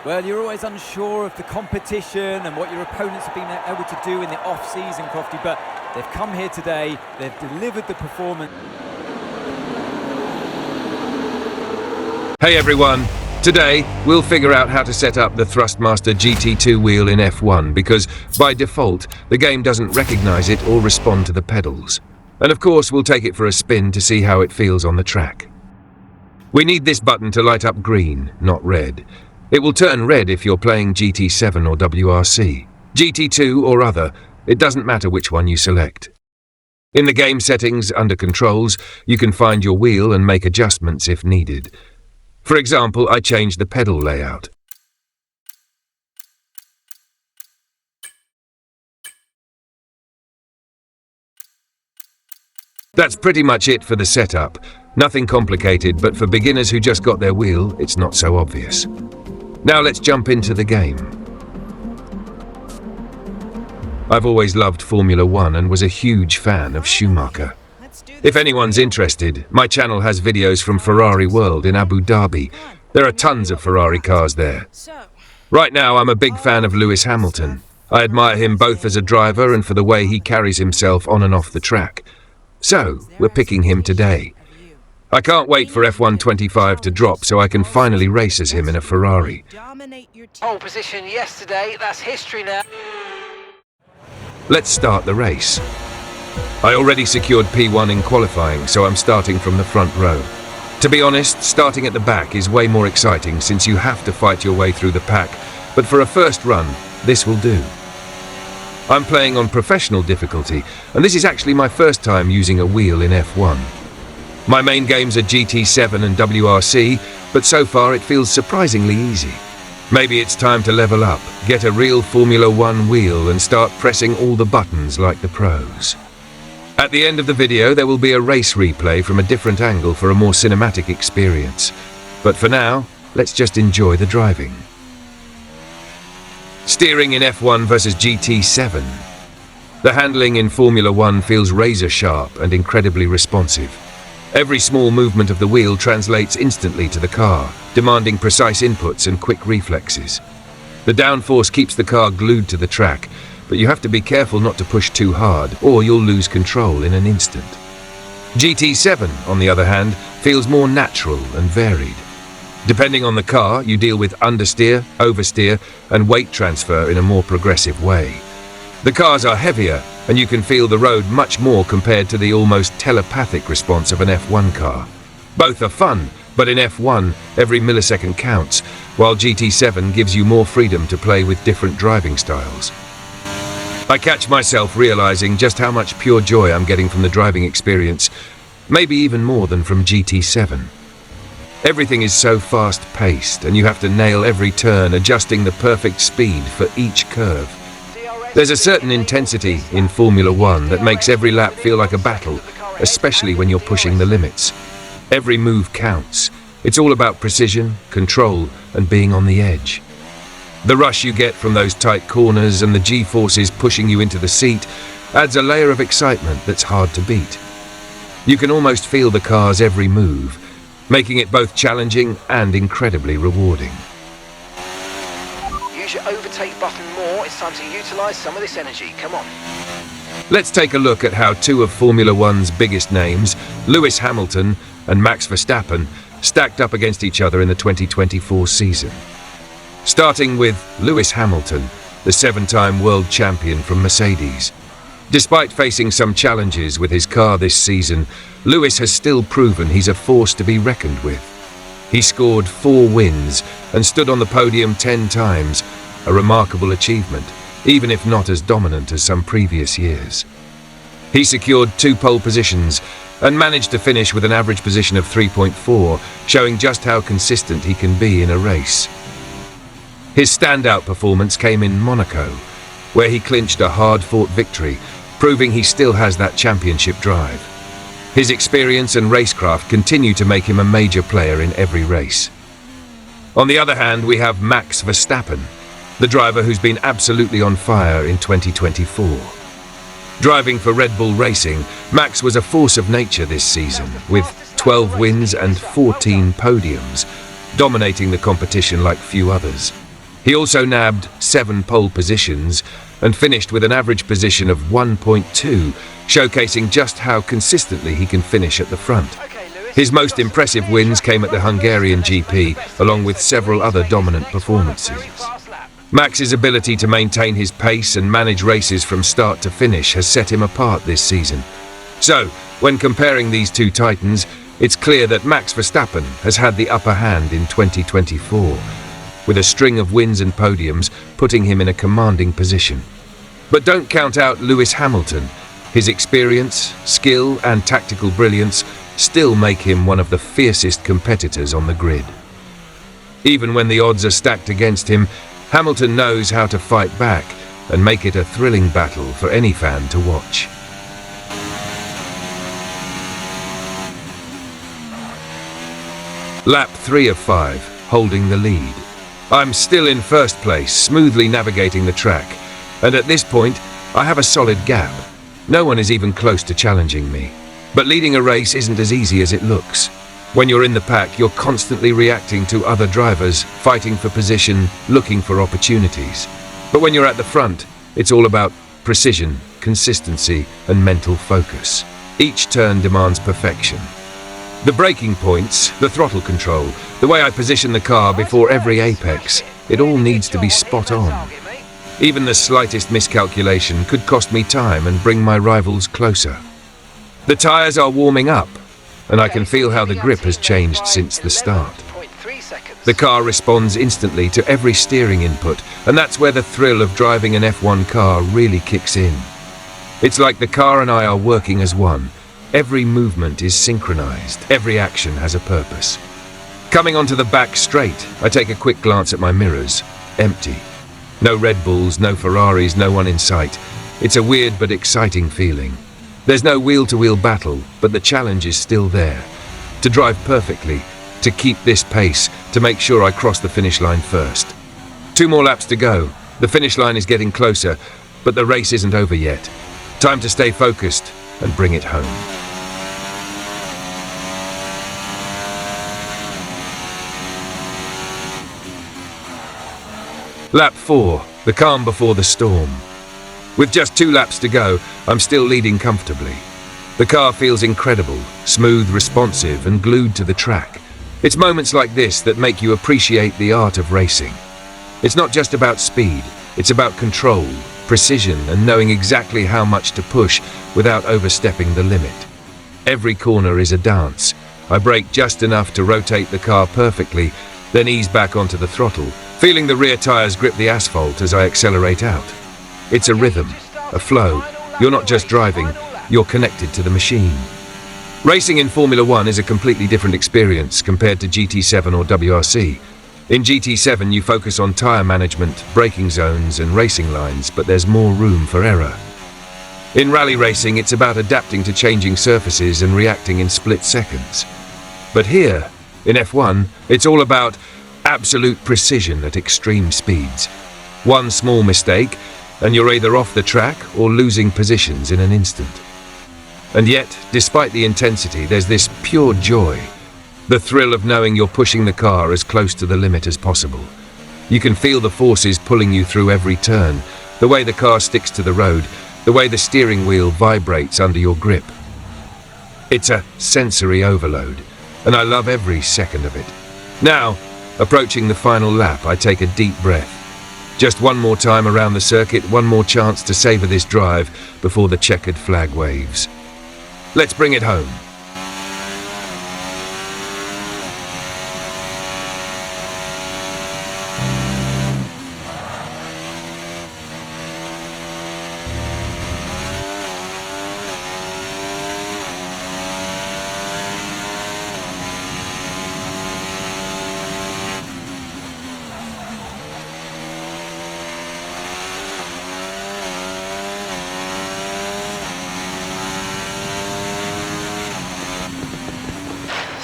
Well, you're always unsure of the competition and what your opponents have been able to do in the off-season, Crofty, but they've come here today, they've delivered the performance. Hey everyone, today we'll figure out how to set up the Thrustmaster GT II wheel in F1 because, by default, the game doesn't recognize it or respond to the pedals. And of course, we'll take it for a spin to see how it feels on the track. We need this button to light up green, not red. It will turn red if you're playing GT7 or WRC. GT2 or other, it doesn't matter which one you select. In the game settings, under Controls, you can find your wheel and make adjustments if needed. For example, I changed the pedal layout. That's pretty much it for the setup. Nothing complicated, but for beginners who just got their wheel, it's not so obvious. Now let's jump into the game. I've always loved Formula One and was a huge fan of Schumacher. If anyone's interested, my channel has videos from Ferrari World in Abu Dhabi. There are tons of Ferrari cars there. Right now, I'm a big fan of Lewis Hamilton. I admire him both as a driver and for the way he carries himself on and off the track. So, we're picking him today. I can't wait for F1 25 to drop so I can finally race as him in a Ferrari. Pole position yesterday, that's history now. Let's start the race. I already secured P1 in qualifying, so I'm starting from the front row. To be honest, starting at the back is way more exciting since you have to fight your way through the pack, but for a first run, this will do. I'm playing on professional difficulty, and this is actually my first time using a wheel in F1. My main games are GT7 and WRC, but so far it feels surprisingly easy. Maybe it's time to level up, get a real Formula One wheel and start pressing all the buttons like the pros. At the end of the video, there will be a race replay from a different angle for a more cinematic experience. But for now, let's just enjoy the driving. Steering in F1 versus GT7. The handling in Formula One feels razor sharp and incredibly responsive. Every small movement of the wheel translates instantly to the car, demanding precise inputs and quick reflexes. The downforce keeps the car glued to the track, but you have to be careful not to push too hard, or you'll lose control in an instant. GT7, on the other hand, feels more natural and varied. Depending on the car, you deal with understeer, oversteer, and weight transfer in a more progressive way. The cars are heavier, and you can feel the road much more compared to the almost telepathic response of an F1 car. Both are fun, but in F1, every millisecond counts, while GT7 gives you more freedom to play with different driving styles. I catch myself realizing just how much pure joy I'm getting from the driving experience, maybe even more than from GT7. Everything is so fast-paced, and you have to nail every turn, adjusting the perfect speed for each curve. There's a certain intensity in Formula One that makes every lap feel like a battle, especially when you're pushing the limits. Every move counts. It's all about precision, control, and being on the edge. The rush you get from those tight corners and the G-forces pushing you into the seat adds a layer of excitement that's hard to beat. You can almost feel the car's every move, making it both challenging and incredibly rewarding. Use your overtake button more, it's time to utilise some of this energy, come on. Let's take a look at how two of Formula One's biggest names, Lewis Hamilton and Max Verstappen, stacked up against each other in the 2024 season. Starting with Lewis Hamilton, the 7-time world champion from Mercedes. Despite facing some challenges with his car this season, Lewis has still proven he's a force to be reckoned with. He scored 4 wins and stood on the podium 10 times, a remarkable achievement, even if not as dominant as some previous years. He secured 2 pole positions and managed to finish with an average position of 3.4, showing just how consistent he can be in a race. His standout performance came in Monaco, where he clinched a hard-fought victory, proving he still has that championship drive. His experience and racecraft continue to make him a major player in every race. On the other hand, we have Max Verstappen, the driver who's been absolutely on fire in 2024. Driving for Red Bull Racing, Max was a force of nature this season, with 12 wins and 14 podiums, dominating the competition like few others. He also nabbed 7 pole positions and finished with an average position of 1.2, showcasing just how consistently he can finish at the front. His most impressive wins came at the Hungarian GP, along with several other dominant performances. Max's ability to maintain his pace and manage races from start to finish has set him apart this season. So, when comparing these two titans, it's clear that Max Verstappen has had the upper hand in 2024, with a string of wins and podiums putting him in a commanding position. But don't count out Lewis Hamilton. His experience, skill and tactical brilliance still make him one of the fiercest competitors on the grid. Even when the odds are stacked against him, Hamilton knows how to fight back and make it a thrilling battle for any fan to watch. Lap 3 of 5, holding the lead. I'm still in first place, smoothly navigating the track, and at this point, I have a solid gap. No one is even close to challenging me. But leading a race isn't as easy as it looks. When you're in the pack, you're constantly reacting to other drivers, fighting for position, looking for opportunities. But when you're at the front, it's all about precision, consistency, and mental focus. Each turn demands perfection. The braking points, the throttle control, the way I position the car before every apex, it all needs to be spot on. Even the slightest miscalculation could cost me time and bring my rivals closer. The tyres are warming up, and I can feel how the grip has changed since the start. The car responds instantly to every steering input, and that's where the thrill of driving an F1 car really kicks in. It's like the car and I are working as one. Every movement is synchronized, every action has a purpose. Coming onto the back straight, I take a quick glance at my mirrors. Empty. No Red Bulls, no Ferraris, no one in sight. It's a weird but exciting feeling. There's no wheel-to-wheel battle, but the challenge is still there. To drive perfectly, to keep this pace, to make sure I cross the finish line first. 2 more laps to go. The finish line is getting closer, but the race isn't over yet. Time to stay focused and bring it home. Lap 4, the calm before the storm. With just 2 laps to go, I'm still leading comfortably. The car feels incredible, smooth, responsive, and glued to the track. It's moments like this that make you appreciate the art of racing. It's not just about speed, it's about control, precision, and knowing exactly how much to push without overstepping the limit. Every corner is a dance. I brake just enough to rotate the car perfectly, then ease back onto the throttle, feeling the rear tyres grip the asphalt as I accelerate out. It's a rhythm, a flow. You're not just driving, you're connected to the machine. Racing in Formula 1 is a completely different experience compared to GT7 or WRC. In GT7 you focus on tyre management, braking zones and racing lines, but there's more room for error. In rally racing it's about adapting to changing surfaces and reacting in split seconds. But here, in F1, it's all about absolute precision at extreme speeds. One small mistake, and you're either off the track or losing positions in an instant. And yet, despite the intensity, there's this pure joy. The thrill of knowing you're pushing the car as close to the limit as possible. You can feel the forces pulling you through every turn, the way the car sticks to the road, the way the steering wheel vibrates under your grip. It's a sensory overload, and I love every second of it. Now, approaching the final lap, I take a deep breath. Just one more time around the circuit, one more chance to savor this drive before the checkered flag waves. Let's bring it home.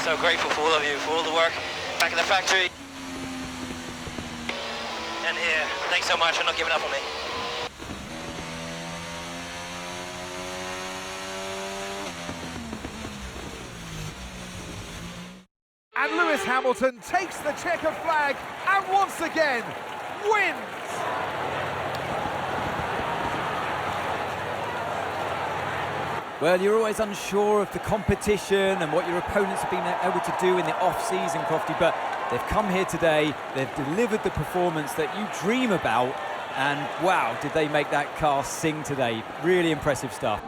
So grateful for all of you, for all the work back in the factory and here. Thanks so much for not giving up on me. And Lewis Hamilton takes the checkered flag, and once again, wins! Well, you're always unsure of the competition and what your opponents have been able to do in the off-season, Crofty, but they've come here today, they've delivered the performance that you dream about, and wow, did they make that car sing today. Really impressive stuff.